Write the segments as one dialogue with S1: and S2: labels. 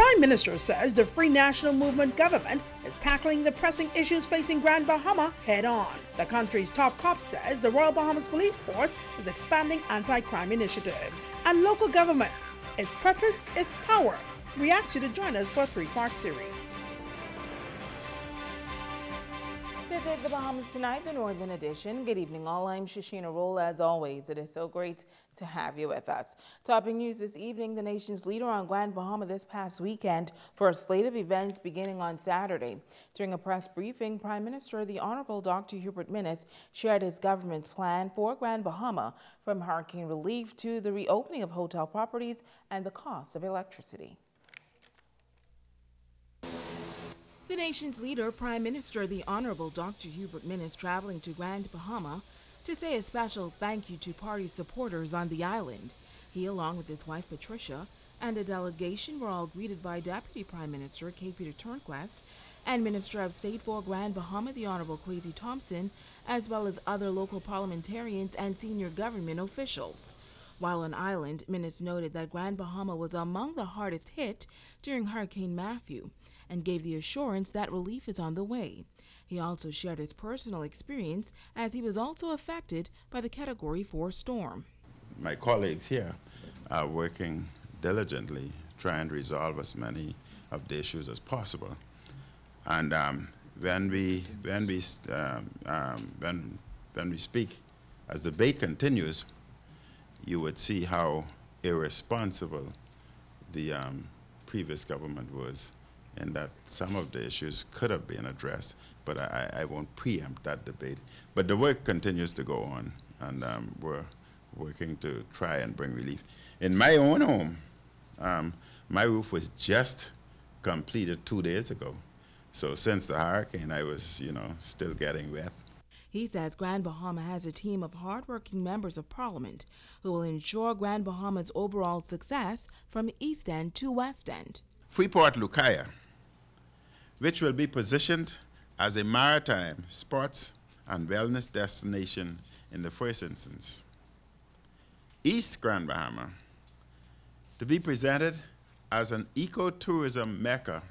S1: Prime Minister says the Free National Movement government is tackling the pressing issues facing Grand Bahama head-on. The country's top cop says the Royal Bahamas Police Force is expanding anti-crime initiatives. And local government, its purpose, its power. We ask you to join us for a three-part series.
S2: This is the Bahamas Tonight, the Northern Edition. Good evening, all. I'm Shashina Roll. As always, it is so great to have you with us. Topping news this evening, the nation's leader on Grand Bahama this past weekend for a slate of events beginning on Saturday. During a press briefing, Prime Minister, the Honorable Dr. Hubert Minnis, shared his government's plan for Grand Bahama, from hurricane relief to the reopening of hotel properties and the cost of electricity. The nation's leader, Prime Minister, the Honorable Dr. Hubert Minnis, traveling to Grand Bahama to say a special thank you to party supporters on the island. He, along with his wife Patricia, and a delegation were all greeted by Deputy Prime Minister K. Peter Turnquest and Minister of State for Grand Bahama, the Honorable Kwesi Thompson, as well as other local parliamentarians and senior government officials. While on island, Minnis noted that Grand Bahama was among the hardest hit during Hurricane Matthew, and gave the assurance that relief is on the way. He also shared his personal experience as he was also affected by the Category 4 storm.
S3: My colleagues here are working diligently trying to resolve as many of the issues as possible. And when we speak, as the debate continues, you would see how irresponsible the previous government was, and that some of the issues could have been addressed, but I won't preempt that debate. But the work continues to go on, and we're working to try and bring relief. In my own home, my roof was just completed 2 days ago. So since the hurricane, I was, still getting wet.
S2: He says Grand Bahama has a team of hardworking members of Parliament who will ensure Grand Bahama's overall success from East End to West End.
S3: Freeport, Lucaya, which will be positioned as a maritime, sports, and wellness destination in the first instance. East Grand Bahama, to be presented as an ecotourism mecca,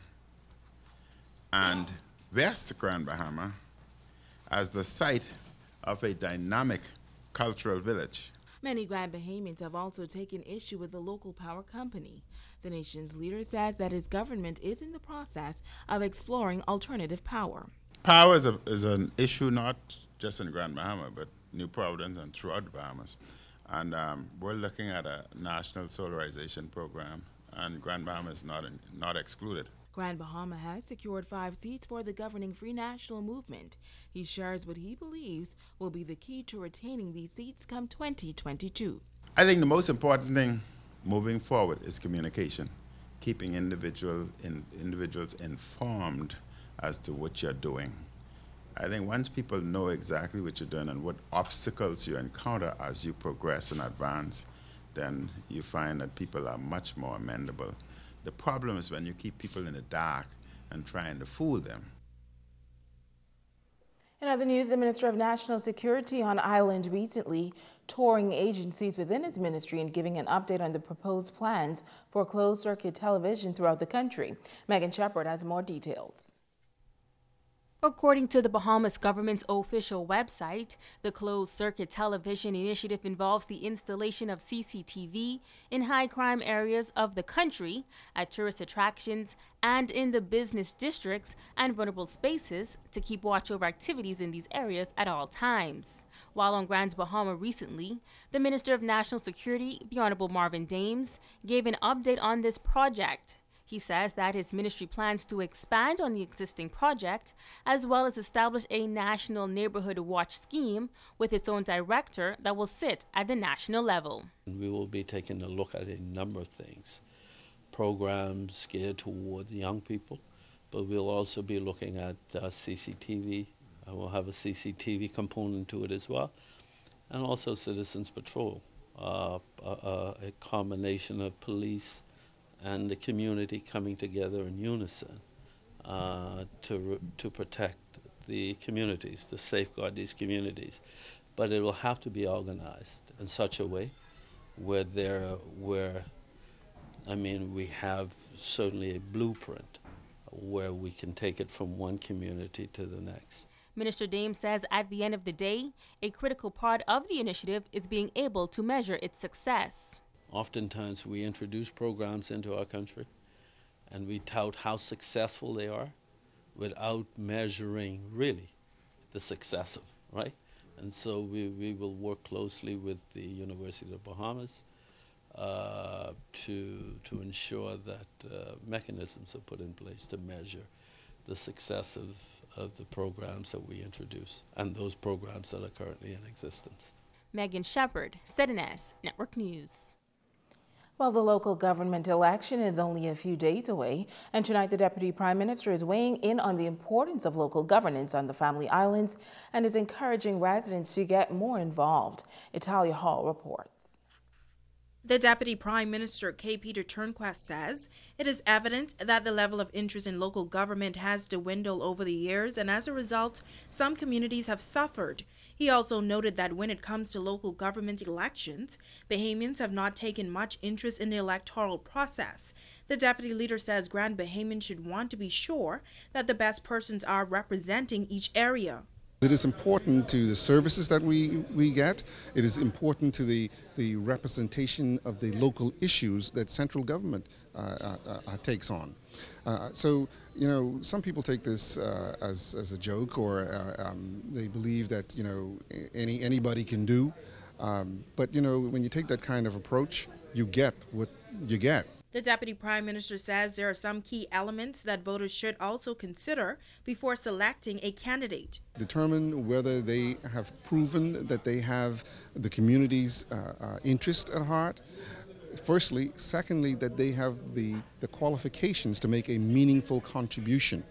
S3: and West Grand Bahama as the site of a dynamic cultural village.
S2: Many Grand Bahamians have also taken issue with the local power company. The nation's leader says that his government is in the process of exploring alternative power.
S3: Power is an issue not just in Grand Bahama, but New Providence and throughout the Bahamas. And we're looking at a national solarization program, and Grand Bahama is not excluded.
S2: Grand Bahama has secured 5 seats for the governing Free National Movement. He shares what he believes will be the key to retaining these seats come 2022.
S3: I think the most important thing moving forward is communication, keeping individuals informed as to what you're doing. I think once people know exactly what you're doing and what obstacles you encounter as you progress and advance, then you find that people are much more amenable. The problem is when you keep people in the dark and trying to fool them.
S2: In other news, the Minister of National Security on island recently touring agencies within his ministry and giving an update on the proposed plans for closed-circuit television throughout the country. Megan Shepard has more details.
S4: According to the Bahamas government's official website, the closed-circuit television initiative involves the installation of CCTV in high-crime areas of the country, at tourist attractions, and in the business districts and vulnerable spaces to keep watch over activities in these areas at all times. While on Grand Bahama recently, the Minister of National Security, the Honorable Marvin Dames, gave an update on this project. He says that his ministry plans to expand on the existing project, as well as establish a national neighborhood watch scheme with its own director that will sit at the national level.
S5: We will be taking a look at a number of things, programs geared toward young people, but we'll also be looking at CCTV. We'll have a CCTV component to it as well, and also Citizens Patrol, a combination of police and the community coming together in unison to protect the communities, to safeguard these communities. But it will have to be organized in such a way where we have certainly a blueprint where we can take it from one community to the next.
S4: Minister Dame says at the end of the day, a critical part of the initiative is being able to measure its success.
S5: Oftentimes we introduce programs into our country and we tout how successful they are without measuring really the success of it, right? And so we will work closely with the University of the Bahamas to ensure that mechanisms are put in place to measure the success of the programs that we introduce and those programs that are currently in existence.
S4: Megan Shepard, ZNS Network News.
S2: Well, the local government election is only a few days away, and tonight the Deputy Prime Minister is weighing in on the importance of local governance on the Family Islands and is encouraging residents to get more involved. Italia Hall reports.
S6: The Deputy Prime Minister, K. Peter Turnquest, says it is evident that the level of interest in local government has dwindled over the years, and as a result, some communities have suffered. He also noted that when it comes to local government elections, Bahamians have not taken much interest in the electoral process. The deputy leader says Grand Bahamians should want to be sure that the best persons are representing each area.
S7: It is important to the services that we get. It is important to the representation of the local issues that central government takes on. So, you know, some people take this as a joke, or they believe that, you know, anybody can do. But, you know, when you take that kind of approach, you get what you get.
S6: The Deputy Prime Minister says there are some key elements that voters should also consider before selecting a candidate.
S7: Determine whether they have proven that they have the community's interest at heart. Firstly. Secondly, that they have the qualifications to make a meaningful contribution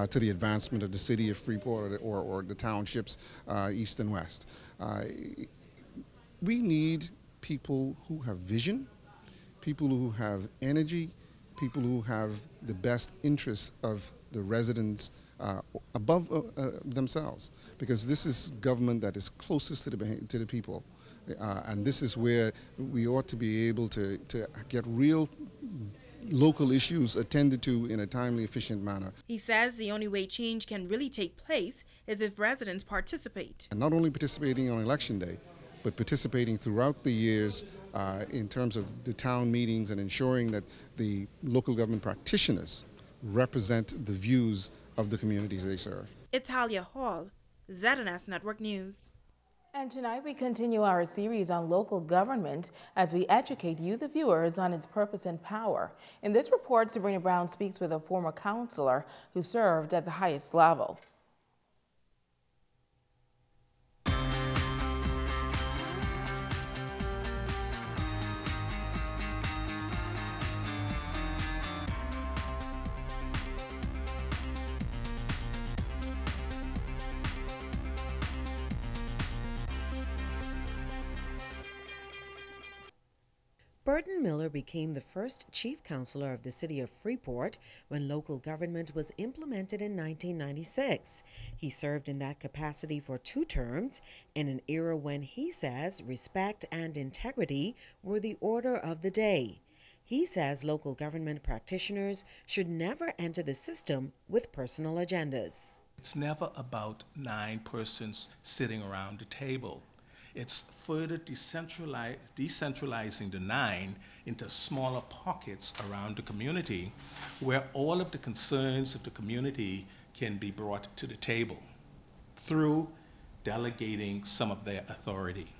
S7: to the advancement of the city of Freeport or the townships east and west. We need people who have vision, people who have energy, people who have the best interests of the residents above themselves, because this is government that is closest to the people. And this is where we ought to be able to get real local issues attended to in a timely, efficient manner.
S6: He says the only way change can really take place is if residents participate.
S7: And not only participating on election day, but participating throughout the years in terms of the town meetings and ensuring that the local government practitioners represent the views of the communities they serve.
S6: Italia Hall, ZNS Network News.
S2: And tonight we continue our series on local government as we educate you, the viewers, on its purpose and power. In this report, Sabrina Brown speaks with a former councillor who served at the highest level.
S8: Burton Miller became the first chief councillor of the city of Freeport when local government was implemented in 1996. He served in that capacity for 2 terms in an era when he says respect and integrity were the order of the day. He says local government practitioners should never enter the system with personal agendas.
S9: It's never about 9 persons sitting around the table. It's further decentralizing the 9 into smaller pockets around the community where all of the concerns of the community can be brought to the table through delegating some of their authority.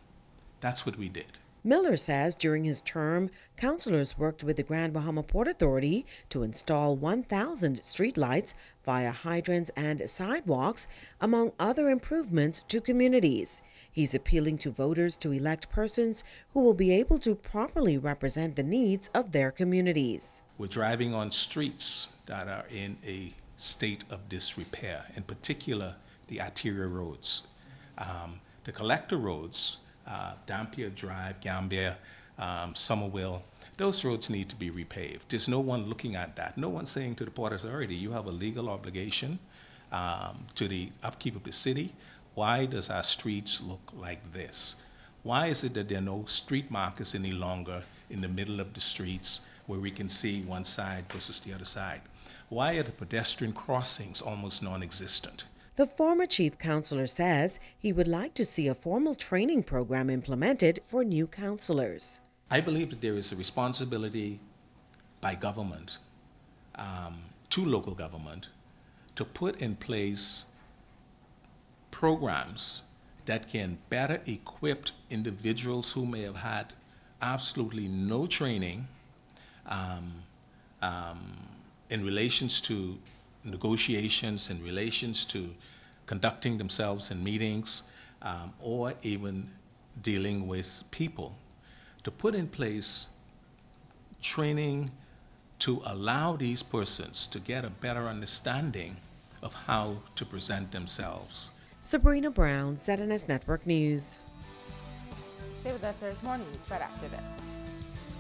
S9: That's what we did.
S8: Miller says during his term, councillors worked with the Grand Bahama Port Authority to install 1,000 streetlights, via hydrants and sidewalks, among other improvements to communities. He's appealing to voters to elect persons who will be able to properly represent the needs of their communities.
S9: We're driving on streets that are in a state of disrepair, in particular the arterial roads. The collector roads, Dampier Drive, Gambia, Somerville, those roads need to be repaved. There's no one looking at that. No one's saying to the Port Authority, you have a legal obligation to the upkeep of the city. Why does our streets look like this? Why is it that there are no street markers any longer in the middle of the streets where we can see one side versus the other side? Why are the pedestrian crossings almost non-existent?
S8: The former chief counselor says he would like to see a formal training program implemented for new counselors.
S9: I believe that there is a responsibility by government, to local government, to put in place programs that can better equip individuals who may have had absolutely no training in relations to negotiations, in relations to conducting themselves in meetings, or even dealing with people, to put in place training to allow these persons to get a better understanding of how to present themselves.
S8: Sabrina Brown, ZNS Network News.
S2: Stay with us, there's more news right after this.